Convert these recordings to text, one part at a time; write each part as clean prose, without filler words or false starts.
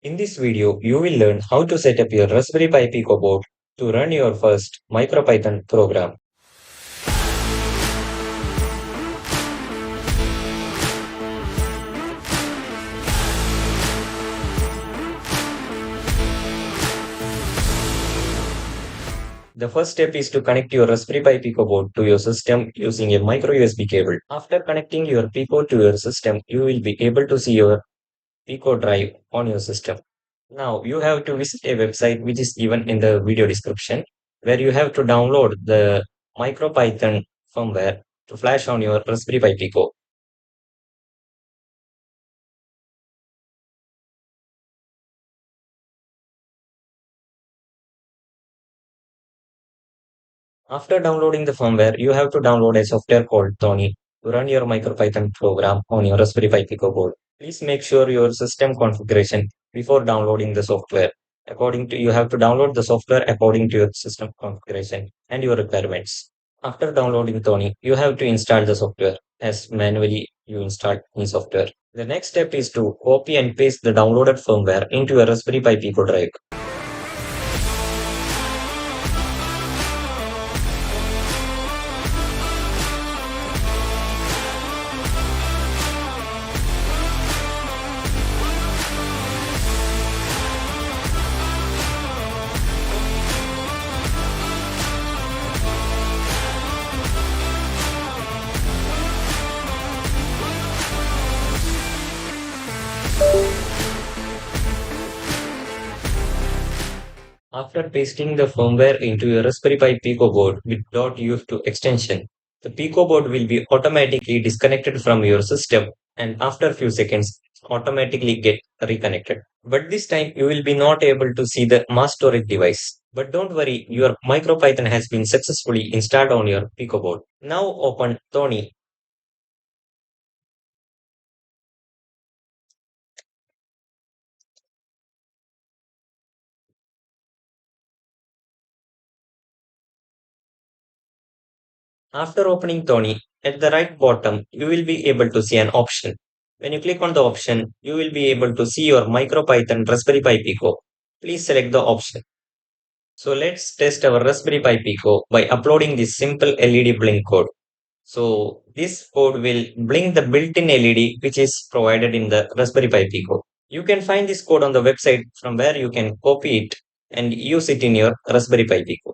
In this video, you will learn how to set up your Raspberry Pi Pico board to run your first Micropython program. The first step is to connect your Raspberry Pi Pico board to your system using a micro USB cable. After connecting your Pico to your system, you will be able to see your Pico drive on your system. Now you have to visit a website which is given in the video description where you have to download the MicroPython firmware to flash on your Raspberry Pi Pico. After downloading the firmware, you have to download a software called Tony to run your MicroPython program on your Raspberry Pi Pico board. Please make sure your system configuration before downloading the software. You have to download the software according to your system configuration and your requirements. After downloading Tony, you have to install the software as manually you install any software. The next step is to copy and paste the downloaded firmware into your Raspberry Pi Pico drive. After pasting the firmware into your Raspberry Pi Pico board with .uf2 extension, the Pico board will be automatically disconnected from your system and after a few seconds automatically get reconnected. But this time you will be not able to see the mass storage device. But don't worry, your MicroPython has been successfully installed on your Pico board. Now open Tony. After opening Tony, at the right bottom, you will be able to see an option. When you click on the option, you will be able to see your MicroPython Raspberry Pi Pico. Please select the option. So let's test our Raspberry Pi Pico by uploading this simple LED blink code. So this code will blink the built-in LED which is provided in the Raspberry Pi Pico. You can find this code on the website from where you can copy it and use it in your Raspberry Pi Pico.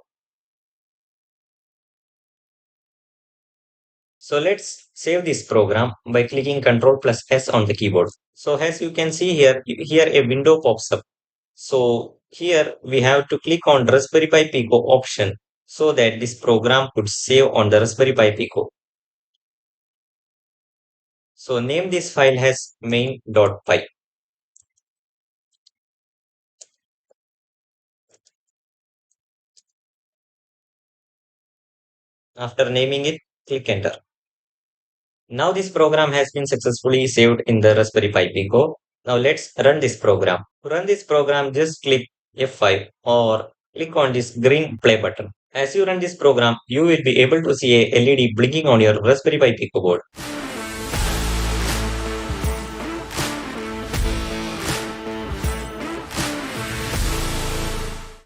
So let's save this program by clicking Ctrl plus S on the keyboard. So as you can see here a window pops up. So here we have to click on Raspberry Pi Pico option so that this program could save on the Raspberry Pi Pico. So name this file as main.py. After naming it, click enter. Now this program has been successfully saved in the Raspberry Pi Pico. Now let's run this program. To run this program, just click F5 or click on this green play button. As you run this program, you will be able to see a LED blinking on your Raspberry Pi Pico board.